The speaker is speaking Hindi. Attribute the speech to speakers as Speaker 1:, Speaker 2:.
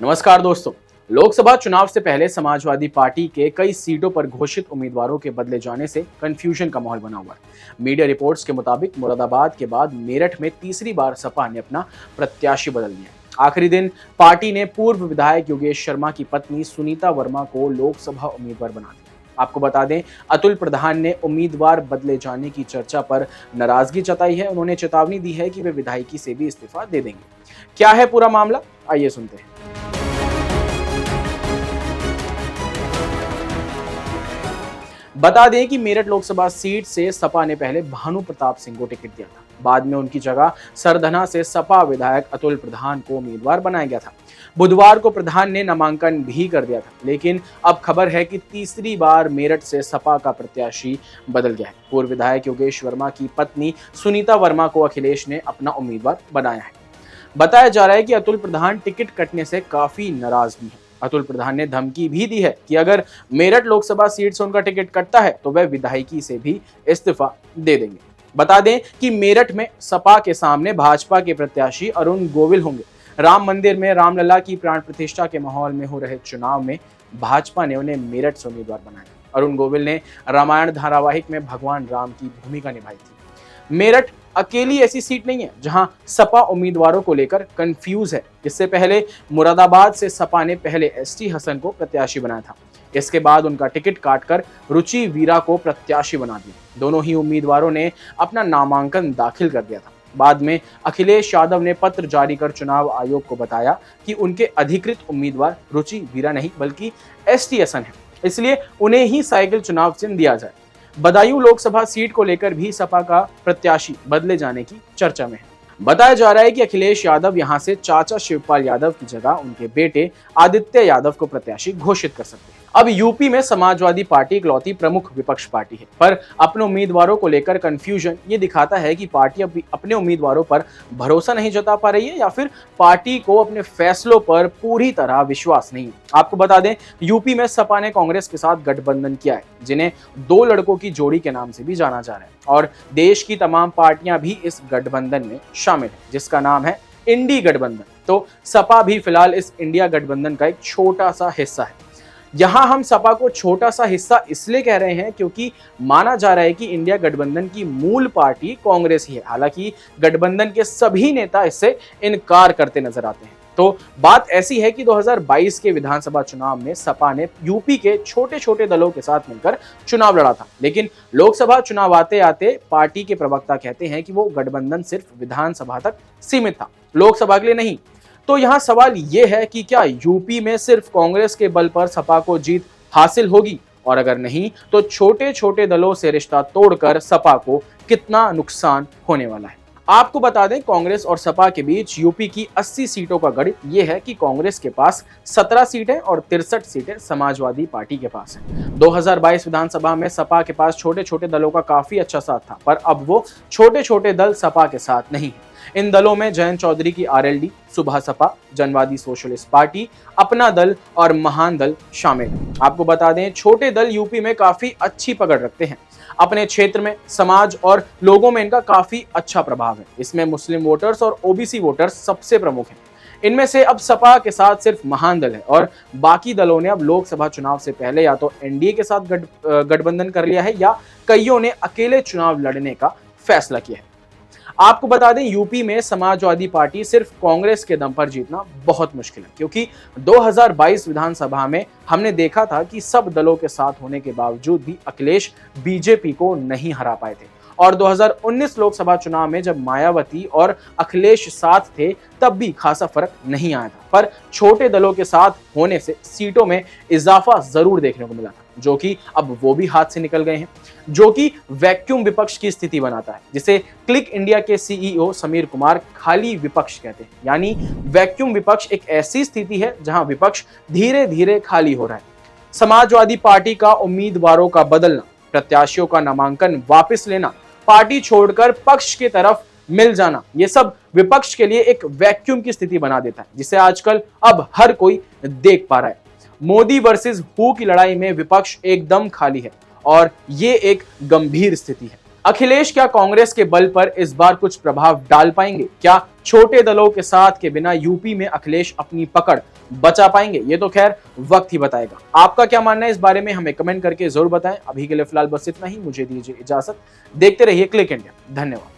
Speaker 1: नमस्कार दोस्तों। लोकसभा चुनाव से पहले समाजवादी पार्टी के कई सीटों पर घोषित उम्मीदवारों के बदले जाने से कंफ्यूजन का माहौल बना हुआ है। मीडिया रिपोर्ट्स के मुताबिक मुरादाबाद के बाद मेरठ में तीसरी बार सपा ने अपना प्रत्याशी बदल दिया। आखिरी दिन पार्टी ने पूर्व विधायक योगेश शर्मा की पत्नी सुनीता वर्मा को लोकसभा उम्मीदवार बना दिया। आपको बता दें, अतुल प्रधान ने उम्मीदवार बदले जाने की चर्चा पर नाराजगी जताई है। उन्होंने चेतावनी दी है कि वे विधायकी से भी इस्तीफा दे देंगे। क्या है पूरा मामला, आइए सुनते हैं। बता दें कि मेरठ लोकसभा सीट से सपा ने पहले भानु प्रताप सिंह को टिकट दिया था। बाद में उनकी जगह सरधना से सपा विधायक अतुल प्रधान को उम्मीदवार बनाया गया था। बुधवार को प्रधान ने नामांकन भी कर दिया था, लेकिन अब खबर है कि तीसरी बार मेरठ से सपा का प्रत्याशी बदल गया है। पूर्व विधायक योगेश वर्मा की पत्नी सुनीता वर्मा को अखिलेश ने अपना उम्मीदवार बनाया है। बताया जा रहा है कि अतुल प्रधान टिकट कटने से काफी नाराज भी है। अतुल प्रधान ने धमकी भी दी है कि अगर मेरठ लोकसभा सीट से उनका टिकट कटता है तो वह विधायकी से भी इस्तीफा दे देंगे। बता दें कि मेरठ में सपा के सामने भाजपा के प्रत्याशी अरुण गोविल होंगे। राम मंदिर में रामलला की प्राण प्रतिष्ठा के माहौल में हो रहे चुनाव में भाजपा ने उन्हें मेरठ से उम्मीदवार बनाया। अरुण गोविल ने रामायण धारावाहिक में भगवान राम की भूमिका निभाई थी। मेरठ अकेली ऐसी सीट नहीं है जहां सपा उम्मीदवारों को लेकर कंफ्यूज है। इससे पहले मुरादाबाद से सपा ने पहले एसटी हसन को प्रत्याशी बनाया था। इसके बाद उनका टिकट काटकर रुचि वीरा को प्रत्याशी बना दिया। दोनों ही उम्मीदवारों ने अपना नामांकन दाखिल कर दिया था। बाद में अखिलेश यादव ने पत्र जारी कर चुनाव आयोग को बताया कि उनके अधिकृत उम्मीदवार रुचि वीरा नहीं बल्कि एसटी हसन है, इसलिए उन्हें ही साइकिल चुनाव चिन्ह दिया जाए। बदायूं लोकसभा सीट को लेकर भी सपा का प्रत्याशी बदले जाने की चर्चा में है। बताया जा रहा है कि अखिलेश यादव यहां से चाचा शिवपाल यादव की जगह उनके बेटे आदित्य यादव को प्रत्याशी घोषित कर सकते हैं। अब यूपी में समाजवादी पार्टी इकलौती प्रमुख विपक्ष पार्टी है, पर अपने उम्मीदवारों को लेकर कंफ्यूजन ये दिखाता है कि पार्टी अपने उम्मीदवारों पर भरोसा नहीं जता पा रही है या फिर पार्टी को अपने फैसलों पर पूरी तरह विश्वास नहीं है। आपको बता दें, यूपी में सपा ने कांग्रेस के साथ गठबंधन किया है, जिन्हें दो लड़कों की जोड़ी के नाम से भी जाना जा रहा है, और देश की तमाम पार्टियां भी इस गठबंधन में शामिल है, जिसका नाम है इंडी गठबंधन। तो सपा भी फिलहाल इस इंडिया गठबंधन का एक छोटा सा हिस्सा है। यहां हम सपा को छोटा सा हिस्सा इसलिए कह रहे हैं क्योंकि माना जा रहा है कि इंडिया गठबंधन की मूल पार्टी कांग्रेस ही है। हालांकि गठबंधन के सभी नेता इससे इनकार करते नजर आते हैं। तो बात ऐसी है कि 2022 के विधानसभा चुनाव में सपा ने यूपी के छोटे छोटे दलों के साथ मिलकर चुनाव लड़ा था, लेकिन लोकसभा चुनाव आते आते पार्टी के प्रवक्ता कहते हैं कि वो गठबंधन सिर्फ विधानसभा तक सीमित था, लोकसभा के लिए नहीं। तो यहाँ सवाल ये है कि क्या यूपी में सिर्फ कांग्रेस के बल पर सपा को जीत हासिल होगी, और अगर नहीं तो छोटे छोटे दलों से रिश्ता तोड़कर सपा को कितना नुकसान होने वाला है। आपको बता दें, कांग्रेस और सपा के बीच यूपी की 80 सीटों का गणित यह है कि कांग्रेस के पास 17 सीटें और 63 सीटें समाजवादी पार्टी के पास हैं। 2022 विधानसभा में सपा के पास छोटे छोटे दलों का काफी अच्छा साथ था, पर अब वो छोटे छोटे दल सपा के साथ नहीं है। इन दलों में जयंत चौधरी की आरएलडी, सुबह सपा, जनवादी सोशलिस्ट पार्टी, अपना दल और महान दल शामिल हैं। आपको बता दें, छोटे दल यूपी में काफी अच्छी पकड़ रखते हैं। अपने क्षेत्र में, समाज और लोगों में इनका काफी अच्छा प्रभाव है। इसमें मुस्लिम वोटर्स और ओबीसी वोटर्स सबसे प्रमुख हैं। इनमें से अब सपा के साथ सिर्फ महान दल है, और बाकी दलों ने अब लोकसभा चुनाव से पहले या तो एनडीए के साथ गठबंधन कर लिया है या कईयों ने अकेले चुनाव लड़ने का फैसला किया है। आपको बता दें, यूपी में समाजवादी पार्टी सिर्फ कांग्रेस के दम पर जीतना बहुत मुश्किल है, क्योंकि 2022 विधानसभा में हमने देखा था कि सब दलों के साथ होने के बावजूद भी अखिलेश बीजेपी को नहीं हरा पाए थे, और 2019 लोकसभा चुनाव में जब मायावती और अखिलेश साथ थे तब भी खासा फर्क नहीं आया था। पर छोटे दलों के साथ होने से सीटों में इजाफा जरूर देखने को मिला था, जो कि अब वो भी हाथ से निकल गए हैं, जो कि वैक्यूम विपक्ष की स्थिति बनाता है, जिसे क्लिक इंडिया के सीईओ समीर कुमार खाली विपक्ष कहते हैं। यानी वैक्यूम विपक्ष एक ऐसी स्थिति है जहां विपक्ष धीरे धीरे खाली हो रहा है। समाजवादी पार्टी का उम्मीदवारों का बदलना, प्रत्याशियों का नामांकन वापस लेना, पार्टी छोड़कर पक्ष की तरफ मिल जाना, ये सब विपक्ष के लिए एक वैक्यूम की स्थिति बना देता है, जिसे आजकल अब हर कोई देख पा रहा है। मोदी वर्सेस हु की लड़ाई में विपक्ष एकदम खाली है, और ये एक गंभीर स्थिति है। अखिलेश क्या कांग्रेस के बल पर इस बार कुछ प्रभाव डाल पाएंगे? क्या छोटे दलों के साथ के बिना यूपी में अखिलेश अपनी पकड़ बचा पाएंगे? ये तो खैर वक्त ही बताएगा। आपका क्या मानना है इस बारे में हमें कमेंट करके जरूर बताएं। अभी के लिए फिलहाल बस इतना ही, मुझे दीजिए इजाजत। देखते रहिए क्लिक इंडिया। धन्यवाद।